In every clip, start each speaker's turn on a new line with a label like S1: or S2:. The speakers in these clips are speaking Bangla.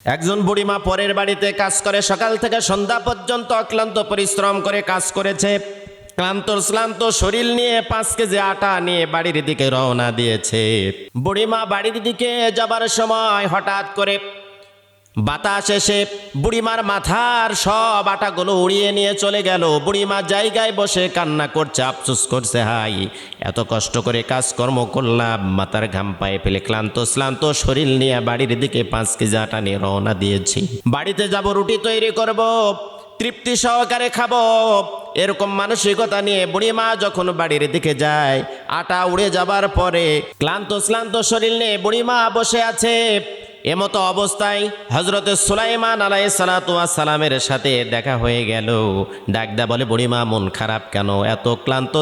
S1: একজন বুড়িমা পরের বাড়িতে কাজ করে, সকাল থেকে সন্ধ্যা পর্যন্ত অক্লান্ত পরিশ্রম করে কাজ করেছে। ক্লান্ত শরীর নিয়ে 5 কেজি আটা নিয়ে বাড়ির দিকে রওনা দিয়েছে। বুড়িমা বাড়ির দিকে যাবার সময় হঠাৎ করে বাতাস এসে বুড়িমার মাথার সব আটাগুলো উড়িয়ে নিয়ে চলে গেল। বুড়িমা জায়গায় বসে কান্না করছে, আফসোস করছে, হাই এত কষ্ট করে কাজকর্ম করলাম, মাথার ঘাম পায়ে ফেলে ক্লান্ত শরীর নিয়ে বাড়ির দিকে 5 কেজি আটা নিয়ে রওনা দিয়েছি। বাড়িতে যাব, রুটি তৈরি করব, তৃপ্তি সহকারে খাবো, এরকম মানসিকতা নিয়ে বুড়িমা যখন বাড়ির দিকে যায়, আটা উড়ে যাবার পরে ক্লান্ত শরীর নিয়ে বুড়িমা বসে আছে। এমতো অবস্থায় হযরতে সুলাইমান আলাইহিস সালাতু ওয়াস সালামের সাথে দেখা হয়ে গেল। ডাকদা বলে, বুড়িমা মন খারাপ কেন? এত ক্লান্ত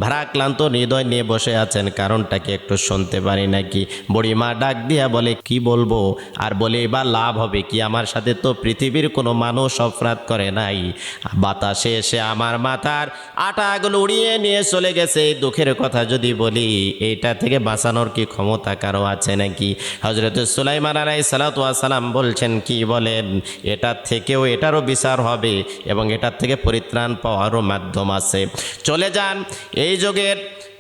S1: ভারাক্লান্ত হৃদয় নিয়ে বসে আছেন, কারণটা কি একটু শুনতে পারি নাকি? বুড়িমা ডাক দিয়া বলে, কি বলবো আর বলে বা লাভ হবে কি? আমার সাথে তো পৃথিবীর কোনো মানুষ অপরাধ করে নাই, বাতাসে এসে আমার মাথার আটাগুলো উড়িয়ে নিয়ে চলে গেছে। দুঃখের কথা যদি বলি, এইটা থেকে বাঁচানোর কি ক্ষমতা কারো আছে নাকি? হযরত সুলাইমান আলাইহিস সালাতু ওয়াস সালাম বলছেন, কি বলেন? এটার থেকেও এটারও বিচার হবে এবং এটার থেকে পরিত্রাণ পাওয়ারও মাধ্যম আছে। চলে যান এই যুগের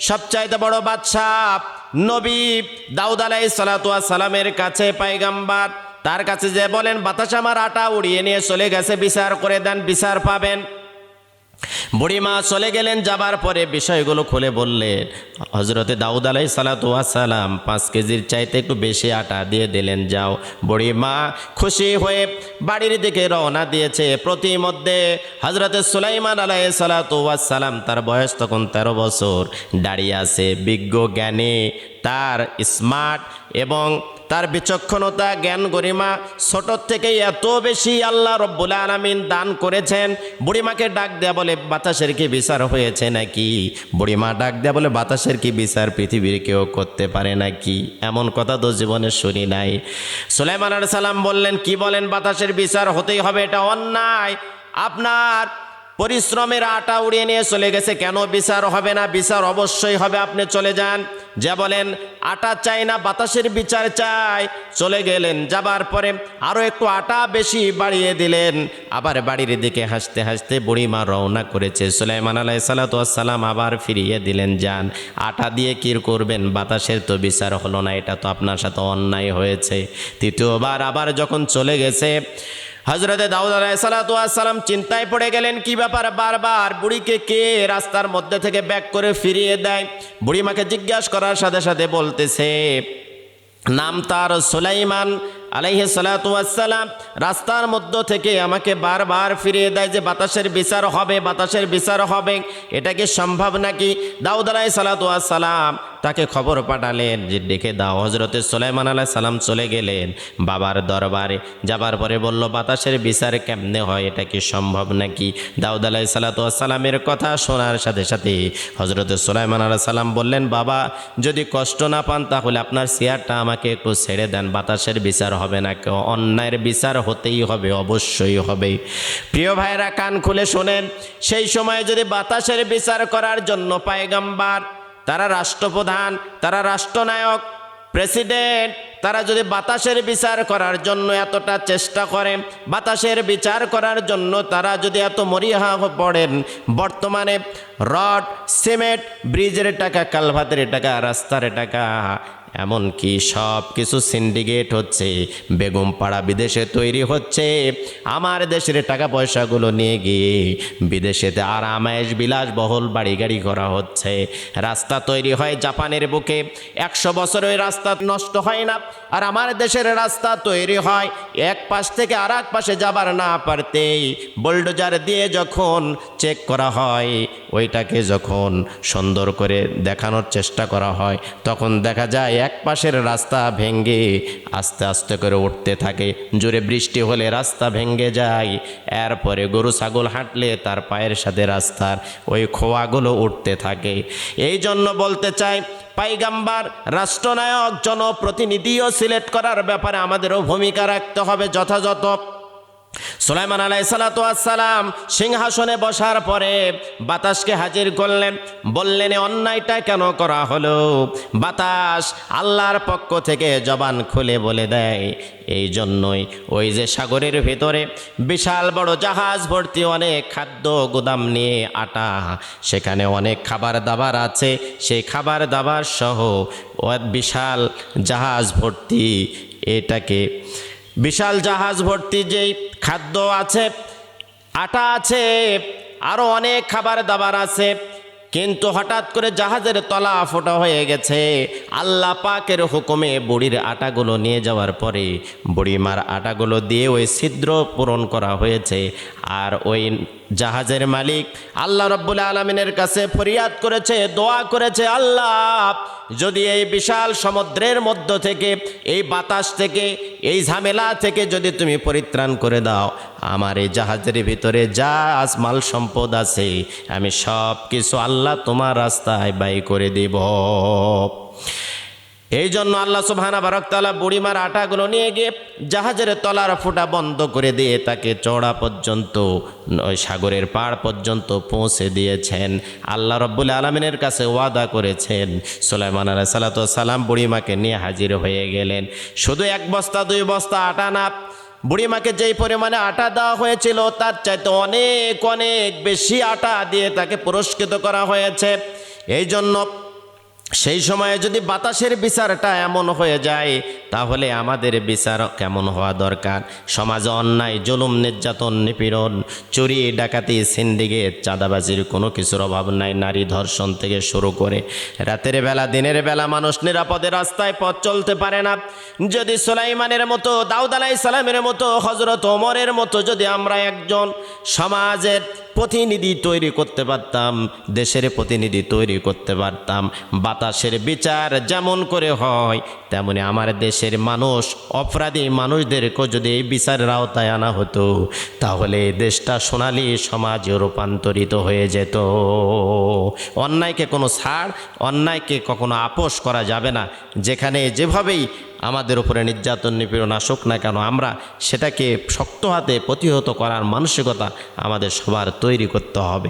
S1: সবচাইতে বড় বাদশাহ নবী দাউদ আলাইহিস সালাতু ওয়াস সালামের কাছে, পয়গম্বর, তার কাছে যে বলেন, বাতাস আমার আটা উড়িয়ে নিয়ে চলে গেছে, বিচার করে দেন, বিচার পাবেন। বুড়িমা চলে গেলেন। যাবার পরে বিষয়গুলো খুলে বললেন। হযরতে দাউদ আলাইহিস সালাতু ওয়াস সালাম 5 কেজির চাইতে একটু বেশি আটা দিয়ে দিলেন, যাও। বুড়িমা খুশি হয়ে বাড়ির দিকে রওনা দিয়েছে। প্রতিমধ্যে হযরতে সুলাইমান আলাইহিস সালাতু ওয়াস সালাম, তার বয়স তখন 13 বছর, দাঁড়িয়ে আছে। বিজ্ঞ জ্ঞানী, তার স্মার্ট এবং তার বিচক্ষণতা, জ্ঞান গরিমা ছোট থেকেই এত বেশি আল্লাহ রব্বুল আলামিন দান করেছেন। বুড়িমাকে ডাক দেয়া বলে, বাতাসের কি বিচার হয়েছে নাকি? বুড়িমা ডাক দেয়া বলে, বাতাসের কি বিচার পৃথিবীর কেউ করতে পারে নাকি? এমন কথা তো জীবনে শুনি নাই। সুলাইমান আলাইহিস সালাম বললেন, কি বলেন? বাতাসের বিচার হতেই হবে, এটা অন্যায়। আপনার পরিশ্রমের আটা উড়িয়ে নিয়ে চলে গেছে, কেন বিচার হবে না? বিচার অবশ্যই হবে, আপনি চলে যান। যে বলেন, আটা চাই না, বাতাসের বিচার চাই। চলে গেলেন। যাবার পরে আরও একটু আটা বেশি বাড়িয়ে দিলেন। আবার বাড়ির দিকে হাসতে হাসতে বুড়িমা রওনা করেছে। সুলাইমান আলাইহিস সালাতু ওয়াস সালাম আবার ফিরিয়ে দিলেন, যান, আটা দিয়ে কি করবেন? বাতাসের তো বিচার হলো না, এটা তো আপনার সাথে অন্যায় হয়েছে। তৃতীয়বার আবার যখন চলে গেছে, হযরতে দাউদ আলাইহিস সালাতু ওয়াস সালাম চিন্তায় পড়ে গেলেন, কি ব্যাপার? বারবার বুড়িকে কে রাস্তার মধ্যে থেকে ব্যাক করে ফিরিয়ে দেয়? বুড়িমাকে জিজ্ঞাসা করার সাথে সাথে বলতেছে, নাম তার সুলাইমান আলাইহিস সালাতু ওয়াস সালাম, রাস্তার মধ্য থেকে আমাকে বারবার ফিরিয়ে দেয় যে বাতাসের বিচার হবে, বাতাসের বিচার হবে। এটা কি সম্ভব নাকি? দাউদ আলাইহিস সালাতু ওয়াস সালাম তাকে খবর পাঠালেন যে ডেকে দাও। হযরতে সুলাইমান আলাইহিস সালাম চলে গেলেন বাবার দরবারে। যাবার পরে বলল, বাতাসের বিচার কেমনে হয়? এটা কি সম্ভব নাকি? দাউদ আলাইহিস সালাতু ওয়াস সালামের কথা শোনার সাথে সাথে হযরতে সুলাইমান আলাইহিস সালাম বললেন, বাবা যদি কষ্ট না পান তাহলে আপনার চেয়ারটা আমাকে একটু ছেড়ে দেন, বাতাসের বিচার হবে না, কেউ অন্যায়ের বিচার হতেই হবে, অবশ্যই হবে। প্রিয় ভাইরা, কান খুলে শোনেন, সেই সময় যদি বাতাসের বিচার করার জন্য পয়গম্বর, তারা রাষ্ট্রপ্রধান, তারা রাষ্ট্রনায়ক, প্রেসিডেন্ট, তারা যদি বাতাসের বিচার করার জন্য এতটা চেষ্টা করেন, বাতাসের বিচার করার জন্য তারা যদি এত মরিহা পড়েন, বর্তমানে রড, সিমেন্ট, ব্রিজের টাকা, কালভাতের টাকা, রাস্তার টাকা, এমনকি সব কিছু সিন্ডিকেট হচ্ছে, বেগম পাড়া বিদেশে তৈরি হচ্ছে, আমার দেশের টাকা পয়সাগুলো নিয়ে গিয়ে বিদেশেতে আরামায়েশ বিলাসবহুল বাড়ি গাড়ি করা হচ্ছে। রাস্তা তৈরি হয় জাপানের বুকে, 100 বছর ওই রাস্তা নষ্ট হয় না। আর আমার দেশের রাস্তা তৈরি হয় এক পাশ থেকে আর এক পাশে যাবার না পারতেই বুলডোজার দিয়ে যখন চেক করা হয়, ওইটাকে যখন সুন্দর করে দেখানোর চেষ্টা করা হয়, তখন দেখা যায় এক পাশের রাস্তা ভেঙে আস্তে আস্তে করে উঠতে থাকে। জোরে বৃষ্টি হলে রাস্তা ভেঙে যায়, এরপরে গরু ছাগল হাঁটলে তার পায়ের সাথে রাস্তার ওই খোয়াগুলো উঠতে থাকে। এই জন্য বলতে চাই, পয়গম্বর, রাষ্ট্রনায়ক, জনপ্রতিনিধিও সিলেক্ট করার ব্যাপারে আমাদেরও ভূমিকা রাখতে হবে যথাযথ। সুলাইমান আলাইহিসসালাতু ওয়াসসালাম সিংহাসনে বসার পরে বাতাসকে হাজির করলেন, বললেন এ অন্যায়টা কেন করা হলো? বাতাস আল্লাহর পক্ষ থেকে জবান খুলে বলে দেয়, এই জন্যই ওই যে সাগরের ভিতরে বিশাল বড় জাহাজ ভর্তি অনেক খাদ্য গুদাম নিয়ে আটা, সেখানে অনেক খাবার দাবার আছে, সেই খাবার দাবার সহ বিশাল জাহাজ ভর্তি, এটাকে বিশাল জাহাজ ভর্তি যেই খাদ্য আছে, আটা আছে, আরও অনেক খাবার দাবার আছে, কিন্তু হঠাৎ করে জাহাজের তলা ফোটা হয়ে গেছে। আল্লাহ পাকের হুকুমে বুড়ির আটাগুলো নিয়ে যাওয়ার পরে বুড়িমার আটাগুলো দিয়ে ওই ছিদ্র পূরণ করা হয়েছে। আর ওই জাহাজের মালিক আল্লাহ রাব্বুল আলামিনের কাছে ফরিয়াদ করেছে, দোয়া করেছে, আল্লাহ যদি এই বিশাল সমুদ্রের মধ্য থেকে, এই বাতাস থেকে, এই ঝামেলা থেকে যদি তুমি পরিত্রাণ করে দাও, আমার এই জাহাজের ভিতরে যা মাল সম্পদ আছে আমি সব কিছু আল্লাহ তোমার রাস্তায় ব্যয় করে দিব। এই জন্য আল্লাহ সুবহানাহু ওয়া তাআলা বুড়িমার আটাগুলো নিয়ে গিয়ে জাহাজের তলার ফুটা বন্ধ করে দিয়ে তাকে চওড়া পর্যন্ত, ওই সাগরের পাড় পর্যন্ত পৌঁছে দিয়েছেন। আল্লাহ রাব্বুল আলামিনের কাছে ওয়াদা করেছেন। সুলাইমান আলাইহিসসালাতু ওয়াসসালাম বুড়িমাকে নিয়ে হাজির হয়ে গেলেন। শুধু 1 বস্তা 2 বস্তা আটা না, বুড়িমাকে যেই পরিমাণে আটা দেওয়া হয়েছিল তার চাইতে অনেক অনেক বেশি আটা দিয়ে তাকে পুরস্কৃত করা হয়েছে। এই জন্য সেই সময়ে যদি বাতাসের বিচারটা এমন হয়ে যায়, তাহলে আমাদের বিচার কেমন হওয়া দরকার? সমাজে অন্যায়, জুলুম, নির্যাতন, নিপীড়ন, চুরি, ডাকাতি, সিন্ডিকেট, চাঁদাবাজির কোনো কিছুর অভাব নাই। নারী ধর্ষণ থেকে শুরু করে রাতের বেলা, দিনের বেলা মানুষ নিরাপদে রাস্তায় পথ চলতে পারে না। যদি সুলাইমানের মতো, দাউদ আলাইহিস সালামের মতো, হযরত ওমরের মতো যদি আমরা একজন সমাজের প্রতিনিধি তৈরি করতে পারতাম, দেশের প্রতিনিধি তৈরি করতে পারতাম, বাতাসের বিচার যেমন করে হয় তেমনি আমার দেশের মানুষ, অপরাধী মানুষদেরকেও যদি এই বিচারের আওতায় আনা হতো, তাহলে দেশটা সোনালী সমাজে রূপান্তরিত হয়ে যেত। অন্যায়কে কোনো ছাড়, অন্যায়কে কখনো আপোষ করা যাবে না। যেখানে যেভাবেই আমাদের উপরে নির্যাতন, নিপীড়ন আসুক না কেন, আমরা সেটাকে শক্ত হাতে প্রতিহত করার মানসিকতা আমাদের সবার তৈরি করতে হবে।